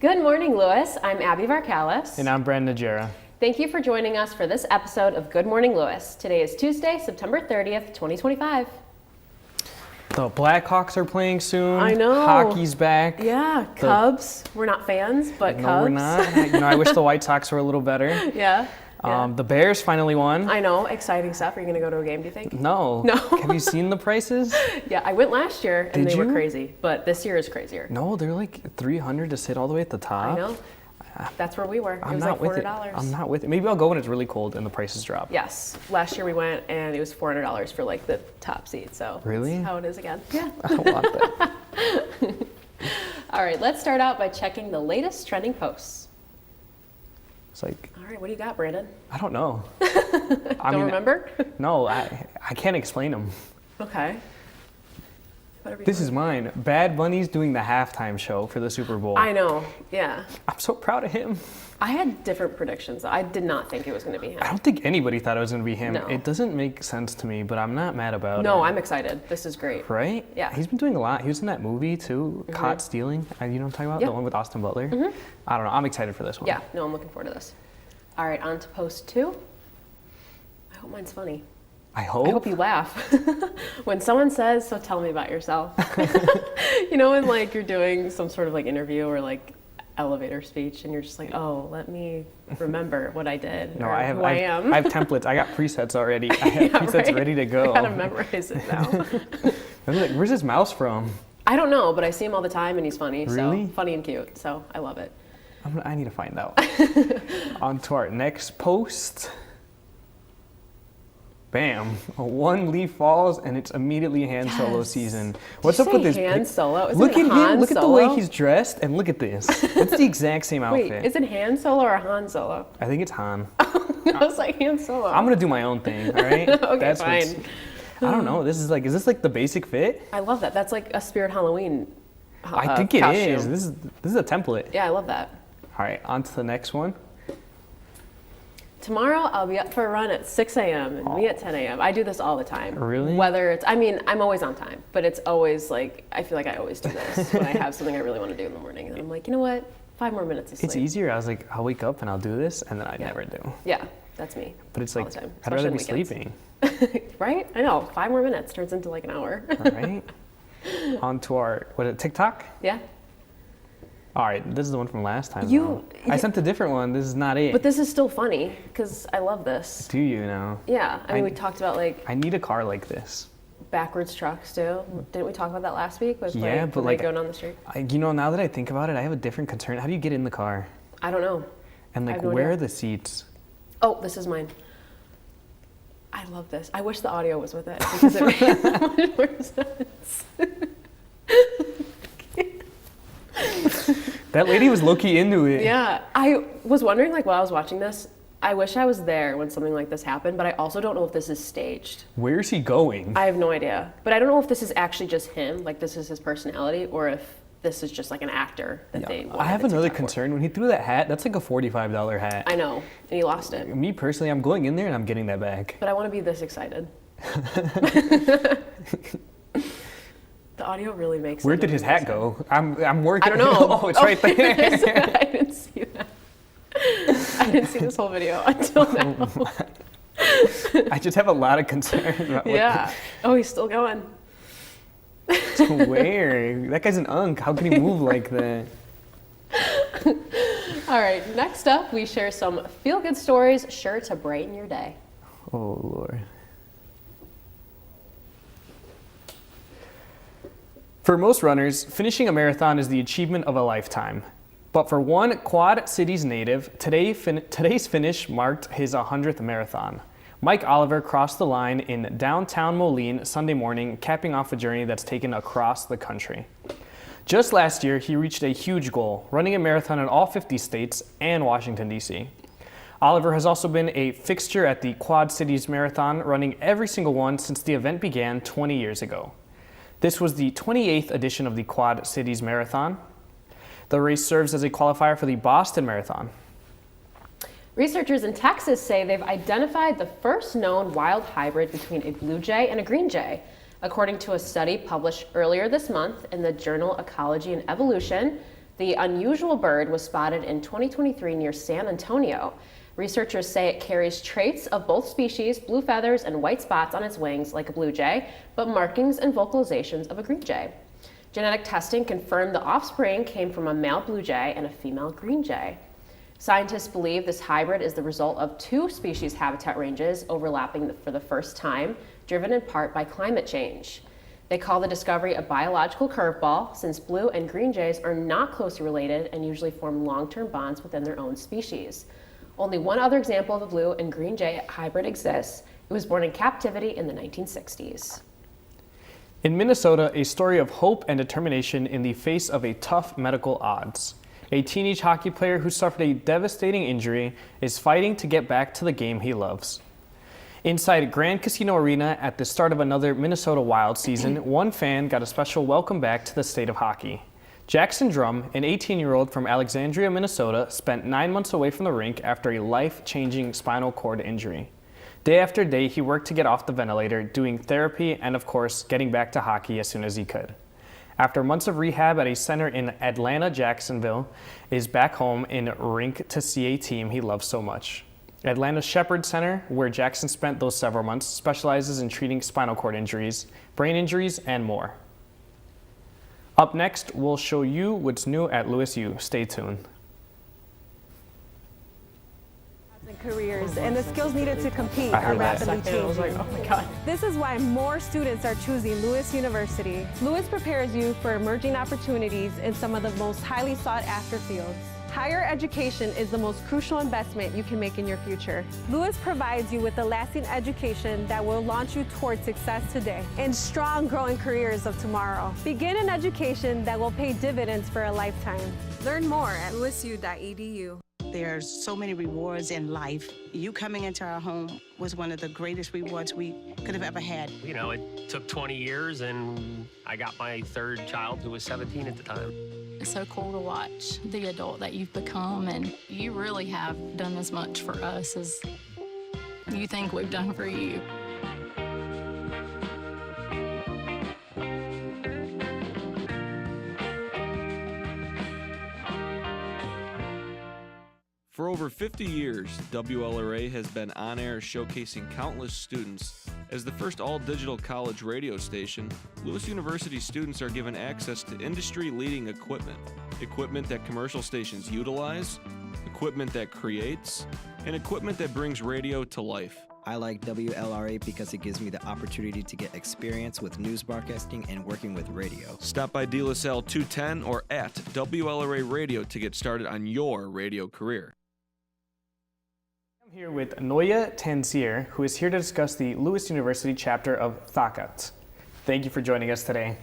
Good morning, Lewis. I'm Abby Varkalis. And I'm Brandon Najera. Thank you for joining us for this episode of Good Morning, Lewis. Today is Tuesday, September 30th, 2025. The Blackhawks are playing soon. I know. Hockey's back. Yeah, Cubs. We're not fans, but No, Cubs. we're not. I wish the White Sox were a little better. Yeah. The Bears finally won. I know. Exciting stuff. Are you going to go to a game, do you think? No. No. Have you seen the prices? Yeah, I went last year and Did they were you? crazy, but this year is crazier. No, they're like $300 to sit all the way at the top. I know. That's where we were. It I'm was not like with $400. it. I'm not with it. Maybe I'll go when it's really cold and the prices drop. Yes. Last year we went and it was $400 for like the top seat. So Really? that's how it is again. Yeah. I don't want that. All right, let's start out by checking the latest trending posts. It's like, All right, what do you got, Brandon? I don't know. Don't remember? No, I can't explain them. Okay. Better be This fun. is mine. Bad Bunny's doing the halftime show for the Super Bowl. I know. Yeah. I'm so proud of him. I had different predictions. I did not think it was going to be him. I don't think anybody thought it was going to be him. No. It doesn't make sense to me, but I'm not mad about it. No, I'm excited. This is great. Right? Yeah. He's been doing a lot. He was in that movie too, Caught Stealing. You know what I'm talking about? Yeah. The one with Austin Butler. I don't know. I'm excited for this one. Yeah. No, I'm looking forward to this. All right, on to post 2. I hope mine's funny. I hope. I hope you laugh. When someone says, "So tell me about yourself," you know, when like you're doing some sort of like interview or like elevator speech, and you're just like, "Oh, let me remember what I did No, or I have. who I am." I have templates. I got presets already. I have Yeah, presets right? ready to go. I gotta memorize it now. I was like, where's this mouse from? I don't know, but I see him all the time, and he's funny. Really? So funny and cute. So I love it. I need to find out. On to our next post. Bam. One leaf falls and it's immediately Han Solo Yes. season. Did What's you up with say this? Han Solo? Isn't Look it at Han him. Look at the way Solo? he's dressed and look at this. It's the exact same Wait, outfit. is it Han Solo or Han Solo? I think it's Han. I was like Han Solo. I'm gonna do my own thing, all right? Okay, what's- fine. I don't know. Is this like the basic fit? I love that. That's like a Spirit Halloween. I think it costume. is. This is a template. Yeah, I love that. All right, on to the next one. Tomorrow I'll be up for a run at 6 a.m. and me at 10 a.m. I do this all the time. Really? Whether it's, I mean, I'm always on time, but it's always like, I feel like I always do this when I have something I really want to do in the morning. And I'm like, you know what? 5 more minutes of sleep. It's easier. I was like, I'll wake up and I'll do this, and then I never do. Yeah, that's me. But it's all like, the time, I'd rather be especially sleeping. weekends. Right? I know. 5 more minutes turns into like an hour. All right. On to our, TikTok? Yeah. All right, this is the one from last time. You- though. I sent a different one. This is not it. But this is still funny because I love this. Do you know? Yeah. I mean, I- we talked about like I need a car like this. backwards trucks too. Didn't we talk about that last week? With, Yeah, like, but when like, they go down the street. now that I think about it, I have a different concern. How do you get in the car? I don't know. And I like, have no where idea. are the seats? Oh, this is mine. I love this. I wish the audio was with it because it makes so much more sense. That lady was low-key into it. Yeah, I was wondering like while I was watching this, I wish I was there when something like this happened, but I also don't know if this is staged. Where is he going? I have no idea. But I don't know if this is actually just him, like this is his personality, or if this is just like an actor that they wanted I have the another TikTok for. concern. When he threw that hat, that's like a $45 hat. I know, and he lost it. Me personally, I'm going in there and I'm getting that back. But I want to be this excited. The audio really makes Where it did his hat go? I'm working. I don't know. Oh, it's right there. I didn't see that. I didn't see this whole video until now. I just have a lot of concern about Yeah. Oh, he's still going. where. That guy's an unk. How can he move like that? All right. Next up, we share some feel-good stories sure to brighten your day. Oh, Lord. For most runners, finishing a marathon is the achievement of a lifetime. But for one Quad Cities native, today's finish marked his 100th marathon. Mike Oliver crossed the line in downtown Moline Sunday morning, capping off a journey that's taken across the country. Just last year, he reached a huge goal, running a marathon in all 50 states and Washington, D.C. Oliver has also been a fixture at the Quad Cities Marathon, running every single one since the event began 20 years ago. This was the 28th edition of the Quad Cities Marathon. The race serves as a qualifier for the Boston Marathon. Researchers in Texas say they've identified the first known wild hybrid between a blue jay and a green jay. According to a study published earlier this month in the journal Ecology and Evolution, The unusual bird was spotted in 2023 near San Antonio. Researchers say it carries traits of both species, blue feathers and white spots on its wings like a blue jay, but markings and vocalizations of a green jay. Genetic testing confirmed the offspring came from a male blue jay and a female green jay. Scientists believe this hybrid is the result of two species habitat ranges overlapping for the first time, driven in part by climate change. They call the discovery a biological curveball, since blue and green jays are not closely related and usually form long-term bonds within their own species. Only one other example of a blue and green jay hybrid exists. It was born in captivity in the 1960s. In Minnesota, a story of hope and determination in the face of a tough medical odds. A teenage hockey player who suffered a devastating injury is fighting to get back to the game he loves. Inside Grand Casino Arena at the start of another Minnesota Wild season, one fan got a special welcome back to the state of hockey. Jackson Drum, an 18-year-old from Alexandria, Minnesota, spent 9 months away from the rink after a life-changing spinal cord injury. Day after day, he worked to get off the ventilator, doing therapy and, of course, getting back to hockey as soon as he could. After months of rehab at a center in Atlanta, Jacksonville is back home in rink to see a team he loves so much. Atlanta's Shepherd Center, where Jackson spent those several months, specializes in treating spinal cord injuries, brain injuries, and more. Up next, we'll show you what's new at Lewis U. Stay tuned. Careers and the skills needed to compete I heard are that. rapidly changing. I was like, oh my God. This is why more students are choosing Lewis University. Lewis prepares you for emerging opportunities in some of the most highly sought after fields. Higher education is the most crucial investment you can make in your future. Lewis provides you with a lasting education that will launch you towards success today and strong growing careers of tomorrow. Begin an education that will pay dividends for a lifetime. Learn more at lewisu.edu. There's so many rewards in life. You coming into our home was one of the greatest rewards we could have ever had. You know, it took 20 years and I got my third child who was 17 at the time. It's so cool to watch the adult that you've become, and you really have done as much for us as you think we've done for you. For over 50 years, WLRA has been on air showcasing countless students. As the first all-digital college radio station, Lewis University students are given access to industry-leading equipment. Equipment that commercial stations utilize, equipment that creates, and equipment that brings radio to life. I like WLRA because it gives me the opportunity to get experience with news broadcasting and working with radio. Stop by De La Salle 210 or at WLRA Radio to get started on your radio career. I'm here with Noya Tanzir, who is here to discuss the Lewis University chapter of Thakat. Thank you for joining us today.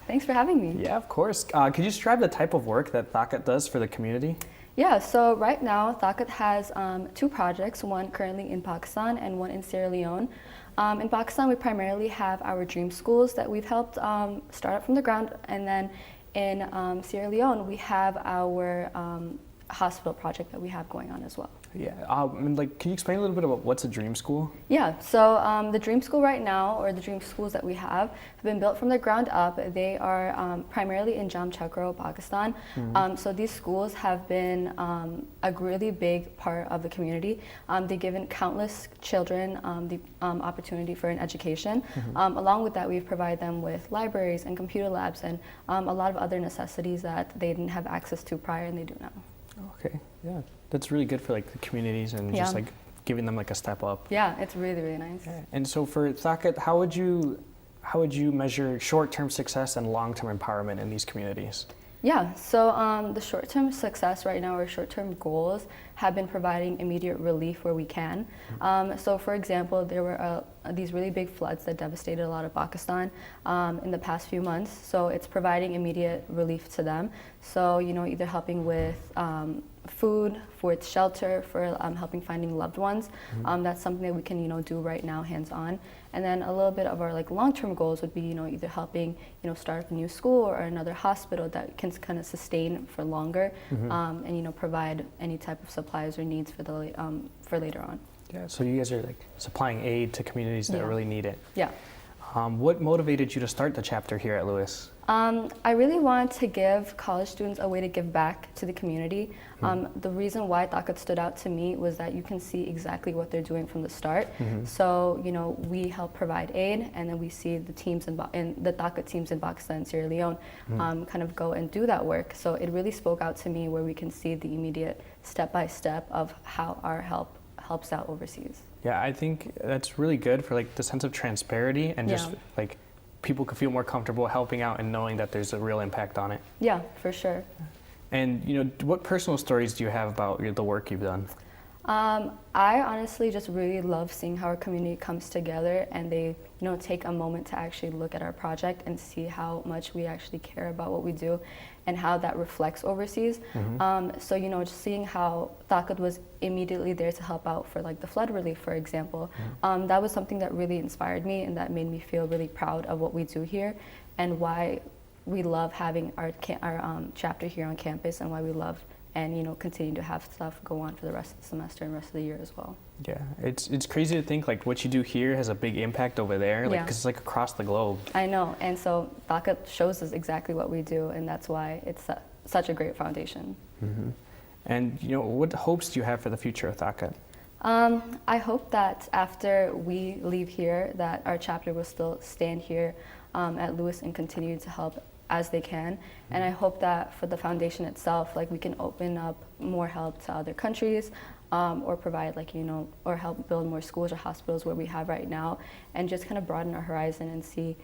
Thanks for having me. Yeah, of course. Could you describe the type of work that Thakat does for the community? Yeah, so right now Thakat has two projects, one currently in Pakistan and one in Sierra Leone. In Pakistan, we primarily have our dream schools that we've helped start up from the ground, and then in Sierra Leone, we have our hospital project that we have going on as well. Yeah, can you explain a little bit about what's a dream school? Yeah, so the dream school right now, or the dream schools that we have been built from the ground up. They are primarily in Jamshedpur, Pakistan. Mm-hmm. So these schools have been a really big part of the community. They've given countless children the opportunity for an education. Mm-hmm. Along with that, we've provided them with libraries and computer labs and a lot of other necessities that they didn't have access to prior, and they do now. Okay, yeah, that's really good for like the communities and just like giving them like a step up. Yeah, it's really, really nice. Yeah. And so for Thakat, how would you measure short-term success and long-term empowerment in these communities? Yeah, so the short-term success right now, or short-term goals, have been providing immediate relief where we can. So for example, there were these really big floods that devastated a lot of Pakistan in the past few months. So it's providing immediate relief to them. So, you know, either helping with food, for shelter, for helping finding loved ones. That's something that we can, you know, do right now hands-on. And then a little bit of our like long-term goals would be, you know, either helping, you know, start up a new school or another hospital that can kind of sustain for longer, and, you know, provide any type of supplies or needs for the for later on. Yeah, so you guys are like supplying aid to communities that really need it. Yeah. What motivated you to start the chapter here at Lewis? I really wanted to give college students a way to give back to the community. The reason why Takat stood out to me was that you can see exactly what they're doing from the start. So, you know, we help provide aid, and then we see the teams in the Takat teams in Pakistan and Sierra Leone kind of go and do that work. So it really spoke out to me where we can see the immediate step-by-step of how our help helps out overseas. Yeah, I think that's really good for like the sense of transparency and just like people could feel more comfortable helping out and knowing that there's a real impact on it. Yeah, for sure. And you know, what personal stories do you have about the work you've done? I honestly just really love seeing how our community comes together and they, you know, take a moment to actually look at our project and see how much we actually care about what we do and how that reflects overseas. So, you know, just seeing how Takat was immediately there to help out for like the flood relief, for example, that was something that really inspired me and that made me feel really proud of what we do here and why we love having our chapter here on campus and why we love and, you know, continue to have stuff go on for the rest of the semester and rest of the year as well. Yeah, it's crazy to think like what you do here has a big impact over there, like because it's like across the globe. I know, and so Takat shows us exactly what we do, and that's why it's such a great foundation. And you know, what hopes do you have for the future of Takat? I hope that after we leave here, that our chapter will still stand here at Lewis and continue to help as they can. And I hope that for the foundation itself, like we can open up more help to other countries or provide like, you know, or help build more schools or hospitals where we have right now and just kind of broaden our horizon and see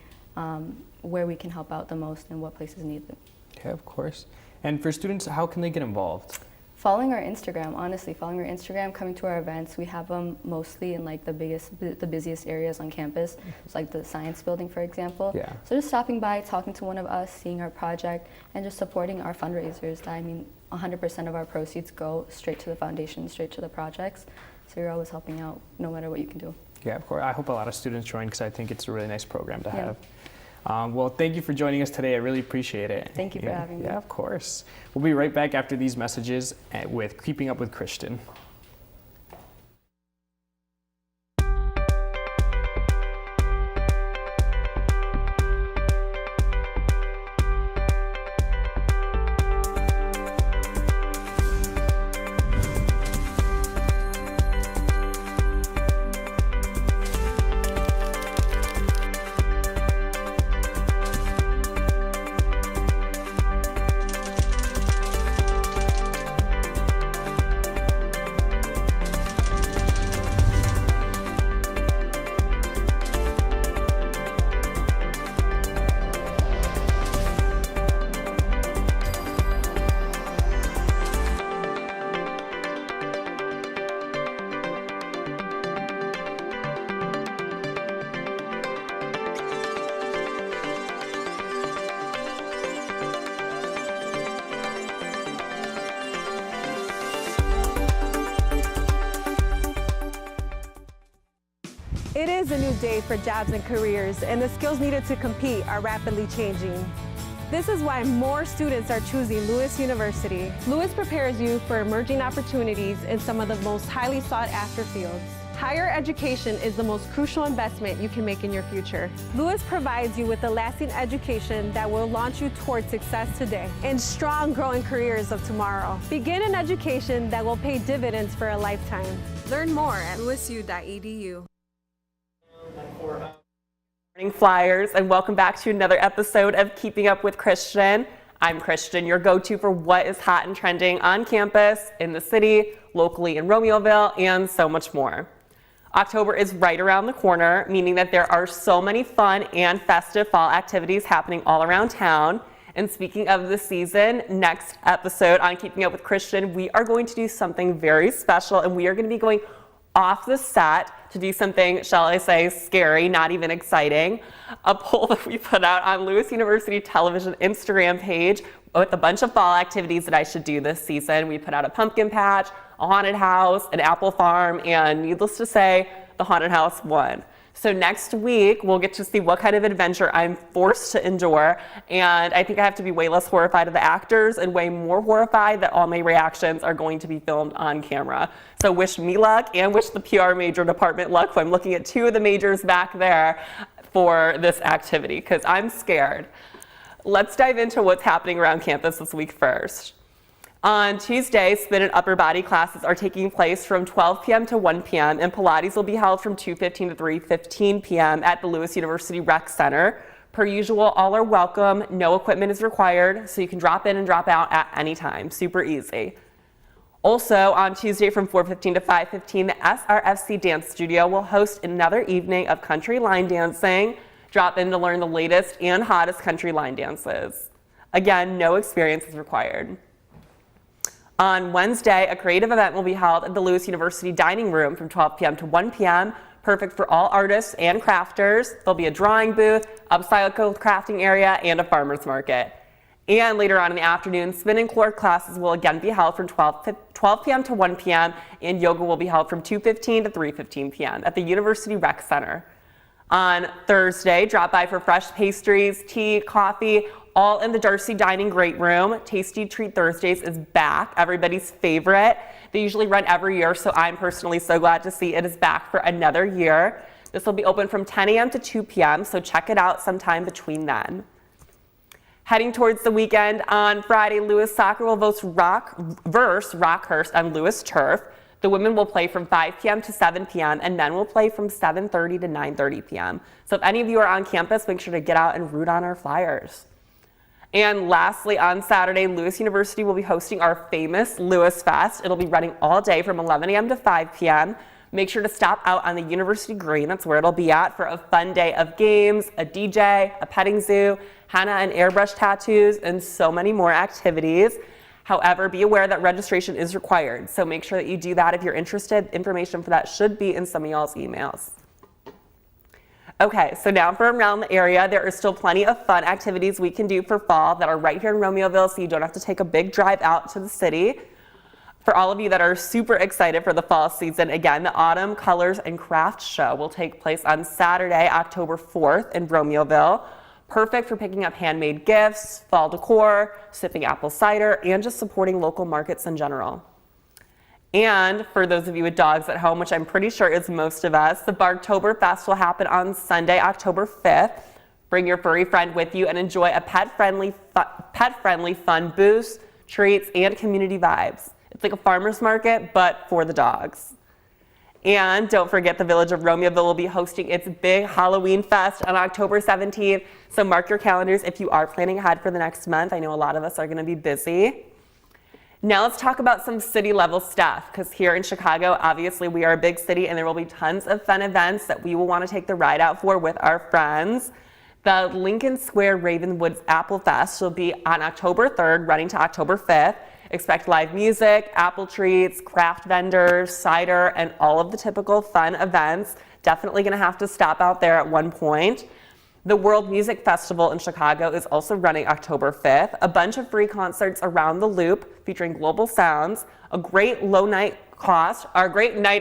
where we can help out the most and what places need them. Yeah, of course. And for students, how can they get involved? Following our Instagram, honestly, following our Instagram, coming to our events. We have them mostly in like the busiest areas on campus. It's like the science building, for example. Yeah. So just stopping by, talking to one of us, seeing our project, and just supporting our fundraisers. I mean, 100% of our proceeds go straight to the foundation, straight to the projects. So you're always helping out, no matter what you can do. Yeah, of course. I hope a lot of students join because I think it's a really nice program to have. Well, thank you for joining us today. I really appreciate it. Thank you for having me. Yeah, of course. We'll be right back after these messages with Keeping Up with Christian. It is a new day for jobs and careers, and the skills needed to compete are rapidly changing. This is why more students are choosing Lewis University. Lewis prepares you for emerging opportunities in some of the most highly sought after fields. Higher education is the most crucial investment you can make in your future. Lewis provides you with a lasting education that will launch you towards success today and strong growing careers of tomorrow. Begin an education that will pay dividends for a lifetime. Learn more at lewisu.edu. Morning Flyers, and welcome back to another episode of Keeping Up with Christian. I'm Christian, your go-to for what is hot and trending on campus, in the city, locally in Romeoville, and so much more. October is right around the corner, meaning that there are so many fun and festive fall activities happening all around town. And speaking of the season, next episode on Keeping Up with Christian, we are going to do something very special, and we are going to be going off the set to do something, shall I say, scary, not even exciting. A poll that we put out on Lewis University Television Instagram page with a bunch of fall activities that I should do this season. We put out a pumpkin patch, a haunted house, an apple farm, and needless to say, the haunted house won. So next week, we'll get to see what kind of adventure I'm forced to endure, and I think I have to be way less horrified of the actors and way more horrified that all my reactions are going to be filmed on camera. So wish me luck and wish the PR major department luck. I'm looking at two of the majors back there. for this activity because I'm scared. Let's dive into what's happening around campus this week first. On Tuesday, spin and upper body classes are taking place from 12 p.m. to 1 p.m. and Pilates will be held from 2:15 to 3:15 p.m. at the Lewis University Rec Center. Per usual, all are welcome. No equipment is required, so you can drop in and drop out at any time. Super easy. Also, on Tuesday from 4:15 to 5:15, the SRFC Dance Studio will host another evening of country line dancing. Drop in to learn the latest and hottest country line dances. Again, no experience is required. On Wednesday, a creative event will be held at the Lewis University Dining Room from 12 p.m. to 1 p.m., perfect for all artists and crafters. There'll be a drawing booth, upcycle crafting area, and a farmer's market. And later on in the afternoon, spin and core classes will again be held from 12 p.m. to 1 p.m., and yoga will be held from 2:15 to 3:15 p.m. at the University Rec Center. On Thursday, drop by for fresh pastries, tea, coffee, all in the Darcy Dining Great Room. Tasty Treat Thursdays is back, everybody's favorite. They usually run every year, so I'm personally so glad to see it is back for another year. This will be open from 10 a.m. to 2 p.m., so check it out sometime between then. Heading towards the weekend, on Friday, Lewis Soccer will verse Rockhurst on Lewis turf. The women will play from 5 p.m. to 7 p.m. and men will play from 7:30 to 9:30 p.m. So if any of you are on campus, make sure to get out and root on our Flyers. And lastly, on Saturday, Lewis University will be hosting our famous Lewis Fest. It'll be running all day from 11 a.m. to 5 p.m. Make sure to stop out on the University Green, that's where it'll be at, for a fun day of games, a DJ, a petting zoo, henna and airbrush tattoos, and so many more activities. However, be aware that registration is required, so make sure that you do that if you're interested. Information for that should be in some of y'all's emails. Okay, so now for around the area, there are still plenty of fun activities we can do for fall that are right here in Romeoville, so you don't have to take a big drive out to the city. For all of you that are super excited for the fall season, again, the Autumn Colors and Crafts Show will take place on Saturday, October 4th in Romeoville. Perfect for picking up handmade gifts, fall decor, sipping apple cider, and just supporting local markets in general. And for those of you with dogs at home, which I'm pretty sure is most of us, the Barktoberfest will happen on Sunday, October 5th. Bring your furry friend with you and enjoy a pet-friendly fun booths, treats, and community vibes. It's like a farmer's market, but for the dogs. And don't forget, the Village of Romeoville will be hosting its big Halloween Fest on October 17th. So mark your calendars if you are planning ahead for the next month. I know a lot of us are going to be busy. Now let's talk about some city level stuff, because here in Chicago, obviously we are a big city and there will be tons of fun events that we will want to take the ride out for with our friends. The Lincoln Square Ravenwoods Apple Fest will be on October 3rd, running to October 5th. Expect live music, apple treats, craft vendors, cider, and all of the typical fun events. Definitely going to have to stop out there at one point. The World Music Festival in Chicago is also running October 5th. A bunch of free concerts around the loop featuring global sounds, a great night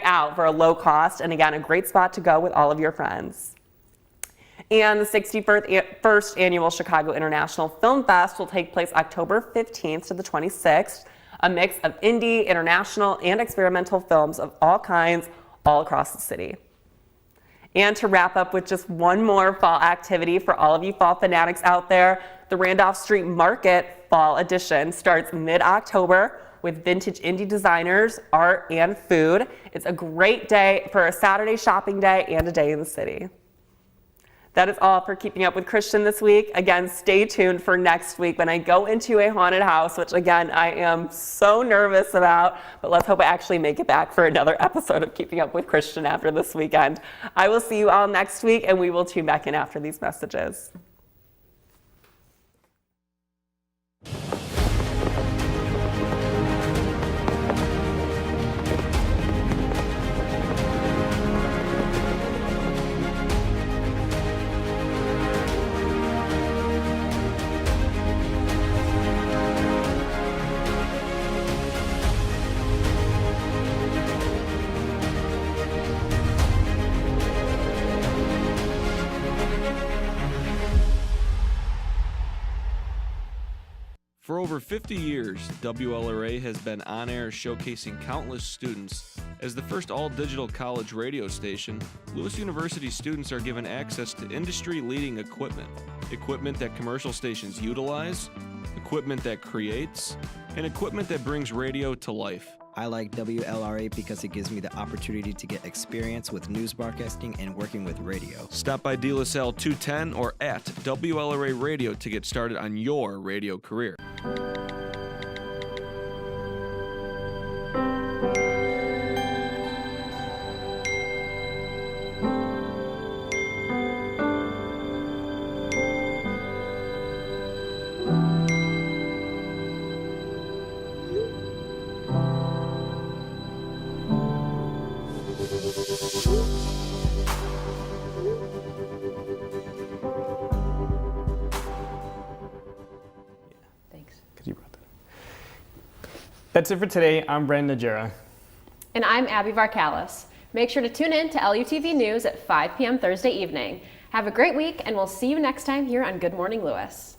out for a low cost, and again, a great spot to go with all of your friends. And the 61st Annual Chicago International Film Fest will take place October 15th to the 26th, a mix of indie, international, and experimental films of all kinds all across the city. And to wrap up with just one more fall activity for all of you fall fanatics out there, the Randolph Street Market Fall Edition starts mid-October with vintage indie designers, art, and food. It's a great day for a Saturday shopping day and a day in the city. That is all for Keeping Up with Christian this week. Again, stay tuned for next week when I go into a haunted house, which again, I am so nervous about, but let's hope I actually make it back for another episode of Keeping Up with Christian after this weekend. I will see you all next week, and we will tune back in after these messages. For over 50 years, WLRA has been on air showcasing countless students. As the first all-digital college radio station, Lewis University students are given access to industry-leading equipment. Equipment that commercial stations utilize, equipment that creates, and equipment that brings radio to life. I like WLRA because it gives me the opportunity to get experience with news broadcasting and working with radio. Stop by De La Salle 210 or at WLRA Radio to get started on your radio career. Thanks. That's it for today. I'm Brendan Najera. And I'm Abby Varkalis. Make sure to tune in to LUTV News at 5 p.m. Thursday evening. Have a great week, and we'll see you next time here on Good Morning Lewis.